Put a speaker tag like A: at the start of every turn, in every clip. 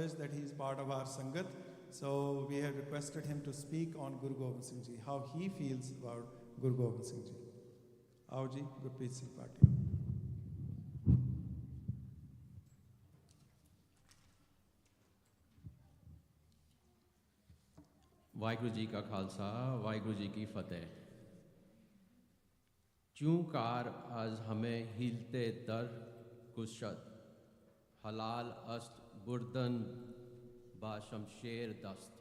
A: privileged that he is part of our Sangat. So we have requested him to speak on Guru Gobind Singh Ji, how he feels about Guru Gobind Singh Ji. Aao ji, Gurpreet Singh Bhatia.
B: Waheguru ji का खालसा वाहिगुरु जी की फतेह। चूँ car आज हमें हिलते दर कुशत हलाल अस्त बुर्दन बा शमशेर दस्त.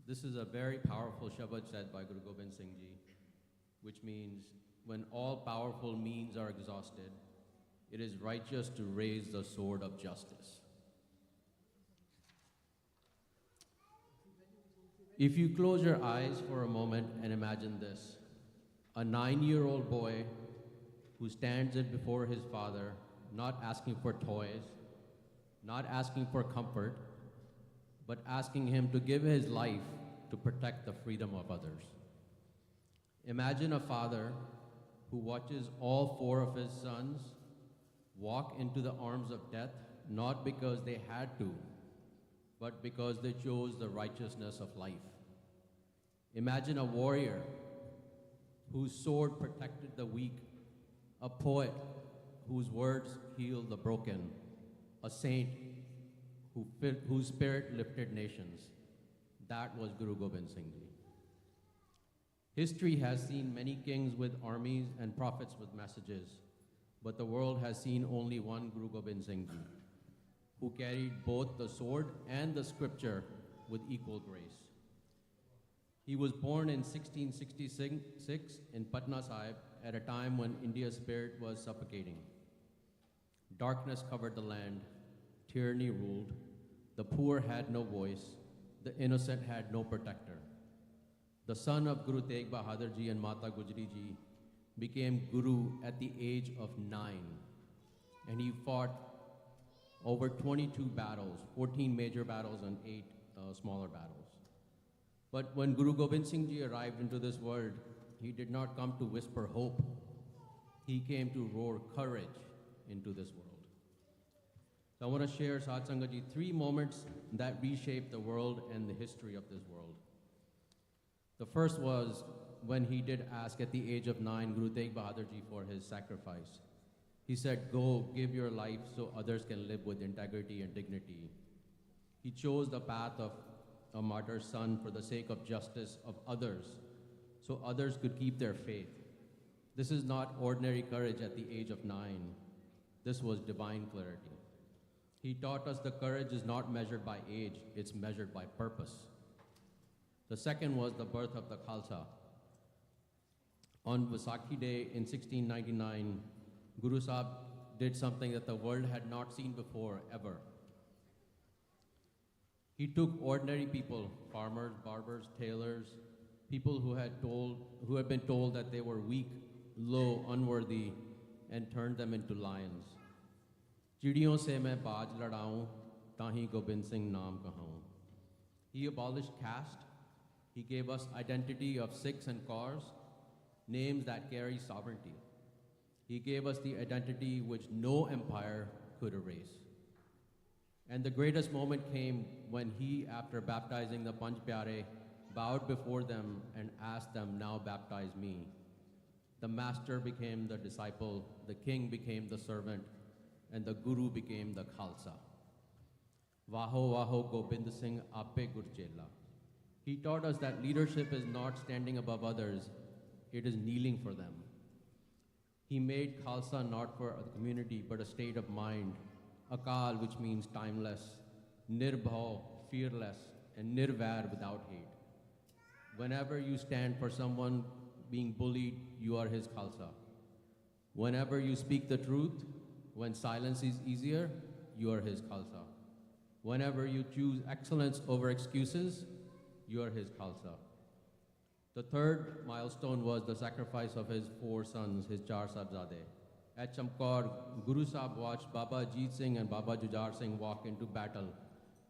B: This is a very powerful shabad said by Guru Gobind Singh Ji, which means when all powerful means are exhausted, it is righteous to raise the sword of justice. If you close your eyes for a moment and imagine this, a 9-year-old boy who stands in before his father, not asking for toys, not asking for comfort, but asking him to give his life to protect the freedom of others. Imagine a father who watches all 4 of his sons walk into the arms of death, not because they had to, but because they chose the righteousness of life. Imagine a warrior whose sword protected the weak, a poet whose words healed the broken, a saint whose spirit lifted nations. That was Guru Gobind Singh Ji. History has seen many kings with armies and prophets with messages, but the world has seen only one Guru Gobind Singh Ji, who carried both the sword and the scripture with equal grace. He was born in 1666 in Patna Sahib at a time when India's spirit was suffocating. Darkness covered the land, tyranny ruled, the poor had no voice, the innocent had no protector. The son of Guru Tegh Bahadur Ji and Mata Gujri Ji became Guru at the age of 9, and he fought over 22 battles, 14 major battles and 8 smaller battles. But when Guru Gobind Singh Ji arrived into this world, he did not come to whisper hope. He came to roar courage into this world. So I want to share, Sat Sangat Ji, 3 moments that reshaped the world and the history of this world. The first was when he did ask at the age of 9 Guru Tegh Bahadur Ji for his sacrifice. He said, "Go, give your life so others can live with integrity and dignity." He chose the path of a martyr's son for the sake of justice of others, so others could keep their faith. This is not ordinary courage at the age of 9. This was divine clarity. He taught us the courage is not measured by age, it's measured by purpose. The second was the birth of the Khalsa. On Vaisakhi Day in 1699, Guru Sahib did something that the world had not seen before, ever. He took ordinary people, farmers, barbers, tailors, people who had been told that they were weak, low, unworthy, and turned them into lions. चिड़ियों से मैं बाज लड़ाऊं, ताही गोबिंद सिंह नाम कहाऊं. He abolished caste. He gave us identity of Sikhs and Kaurs, names that carry sovereignty. He gave us the identity which no empire could erase. And the greatest moment came when he, after baptizing the Panch Pyare, bowed before them and asked them, "Now baptize me." The master became the disciple, the king became the servant, and the Guru became the Khalsa. Vaho Vaho Gobind Singh Ape Gurchela. He taught us that leadership is not standing above others, it is kneeling for them. He made Khalsa not for a community, but a state of mind. Akal, which means timeless, Nirbhav, fearless, and Nirvair, without hate. Whenever you stand for someone being bullied, you are his Khalsa. Whenever you speak the truth, when silence is easier, you are his Khalsa. Whenever you choose excellence over excuses, you are his Khalsa. The third milestone was the sacrifice of his 4 sons, his 4 Sahibzade. At Chamkaur, Guru Sahib watched Baba Jeet Singh and Baba Jujhar Singh walk into battle,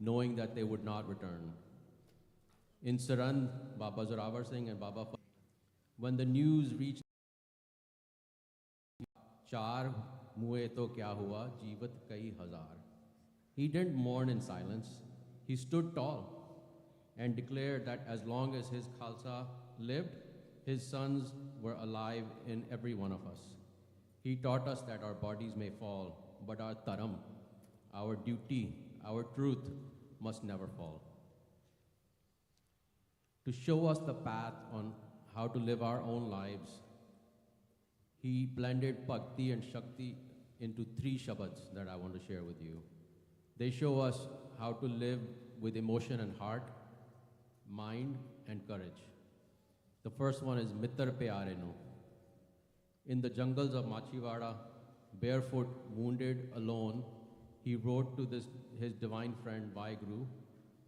B: knowing that they would not return. In Sarand, Baba Zorawar Singh and Baba when the news reached Char Muhe to kya hua, Jeevat kai hazar. He didn't mourn in silence. He stood tall and declared that as long as his Khalsa lived, his sons were alive in every one of us. He taught us that our bodies may fall, but our dharam, our duty, our truth must never fall. To show us the path on how to live our own lives, he blended Bhakti and Shakti into 3 Shabads that I want to share with you. They show us how to live with emotion and heart, mind and courage. The first one is Mittar Pyare No. In the jungles of Machiwada, barefoot, wounded, alone, he wrote to his divine friend Vaheguru.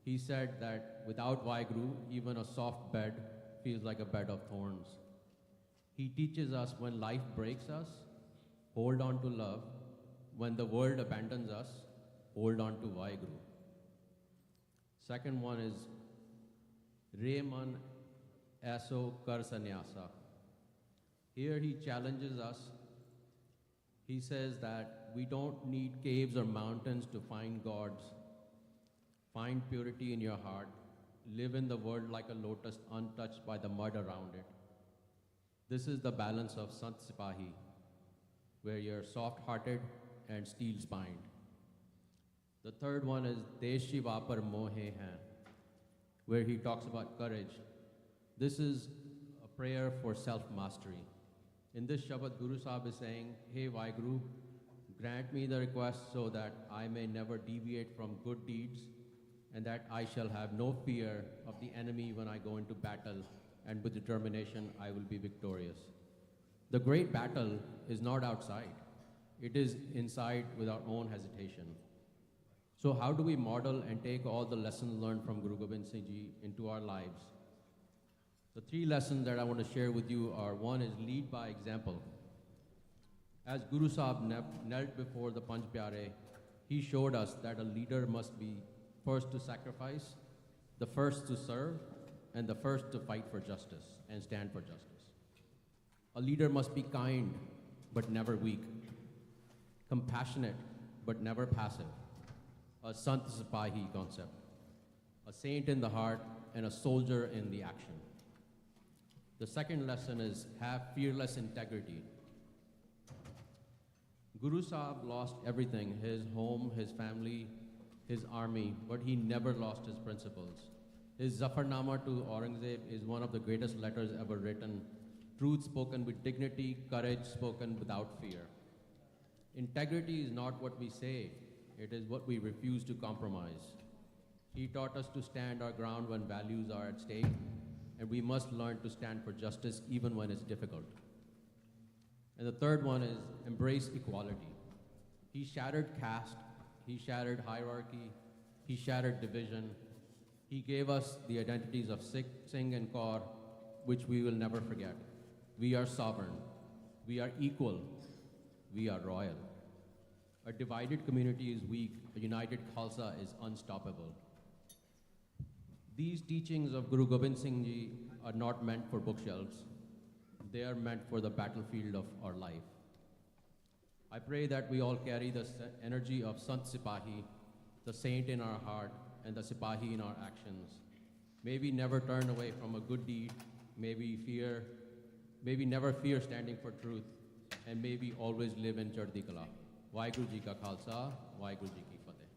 B: He said that without Vaheguru, even a soft bed feels like a bed of thorns. He teaches us when life breaks us, hold on to love. When the world abandons us, hold on to Vaheguru. Second one is Re Man Aso Kar Sannyasa. Here he challenges us. He says that we don't need caves or mountains to find gods. Find purity in your heart. Live in the world like a lotus untouched by the mud around it. This is the balance of Sant Sipahi, where you're soft-hearted and steel-spined. The third one is Deshi Vapar Mohe Hain, where he talks about courage. This is a prayer for self-mastery. In this Shabad, Guru Sahib is saying, Hey Vaheguru, grant me the request so that I may never deviate from good deeds and that I shall have no fear of the enemy when I go into battle, and with determination I will be victorious. The great battle is not outside. It is inside with our own hesitation. So how do we model and take all the lessons learned from Guru Gobind Singh Ji into our lives? The 3 lessons that I want to share with you are, one is lead by example. As Guru Sahib knelt before the Panch Pyare, he showed us that a leader must be first to sacrifice, the first to serve, and the first to fight for justice and stand for justice. A leader must be kind, but never weak, compassionate, but never passive, a Sant Sipahi concept, a saint in the heart and a soldier in the action. The second lesson is have fearless integrity. Guru Sahib lost everything, his home, his family, his army, but he never lost his principles. His Zafarnama to Aurangzeb is one of the greatest letters ever written. Truth spoken with dignity, courage spoken without fear. Integrity is not what we say, it is what we refuse to compromise. He taught us to stand our ground when values are at stake, and we must learn to stand for justice even when it's difficult. And the third one is embrace equality. He shattered caste, he shattered hierarchy, he shattered division. He gave us the identities of Sikh, Singh and Kaur, which we will never forget. We are sovereign, we are equal, we are royal. A divided community is weak, a united Khalsa is unstoppable. These teachings of Guru Gobind Singh Ji are not meant for bookshelves. They are meant for the battlefield of our life. I pray that we all carry the energy of Sant Sipahi, the saint in our heart, and the Sipahi in our actions. May we never turn away from a good deed. May we never fear standing for truth. And may we always live in Chardi Kala. Vaheguru Ji Ka Khalsa, Vaheguru Ji Ki Fateh.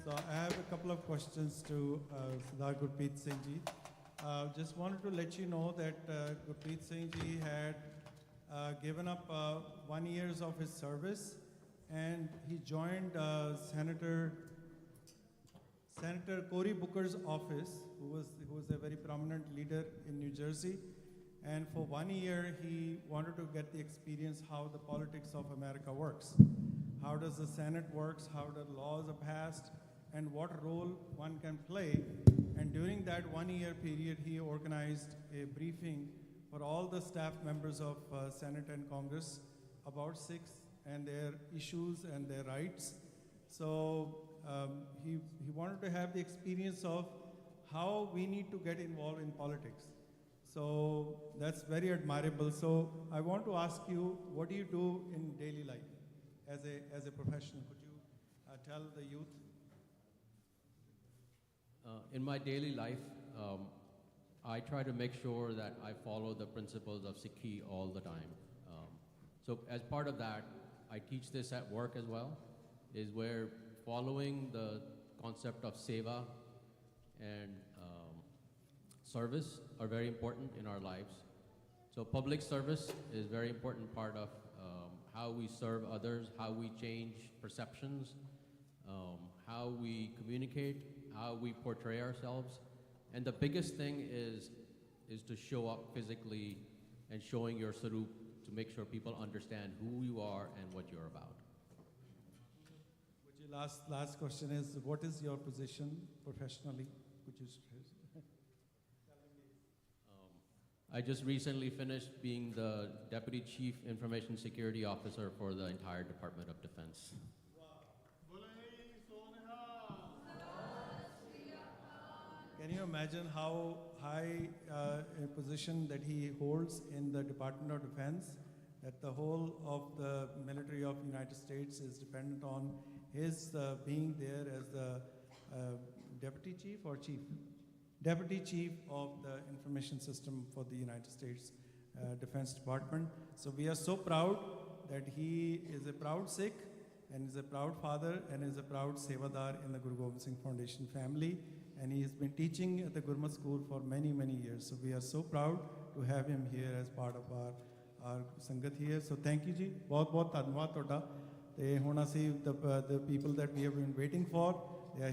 A: So I have a couple of questions to Sardar Gurpreet Singh Ji. Just wanted to let you know that Gurpreet Singh Ji had given up 1 year of his service, and he joined Senator Cory Booker's office, who was a very prominent leader in New Jersey. And for 1 year, he wanted to get the experience how the politics of America works. How does the Senate works, how the laws are passed, and what role one can play. And during that 1 year period, he organized a briefing for all the staff members of Senate and Congress about Sikhs and their issues and their rights. So he wanted to have the experience of how we need to get involved in politics. So that's very admirable. So I want to ask you, what do you do in daily life as a professional? Could you tell the youth?
B: In my daily life, I try to make sure that I follow the principles of Sikhi all the time. So as part of that, I teach this at work as well, is where following the concept of seva and service are very important in our lives. So public service is very important part of how we serve others, how we change perceptions, how we communicate, how we portray ourselves. And the biggest thing is to show up physically and showing your sarup to make sure people understand who you are and what you're about.
A: Which last question is, what is your position professionally? Could you
B: I just recently finished being the Deputy Chief Information Security Officer for the entire Department of Defense.
A: Can you imagine how high a position that he holds in the Department of Defense, that the whole of the military of the United States is dependent on his being there as the Deputy Chief or Chief? Deputy Chief of the Information System for the United States Defense Department. So we are so proud that he is a proud Sikh and is a proud father and is a proud Sevadar in the Guru Gobind Singh Foundation family. And he has been teaching at the Gurmat school for many, many years. So we are so proud to have him here as part of our Sangat here. So thank you, Ji. बहुत बहुत धन्यवाद तोड़ा. ते होना सी the people that we have been waiting for.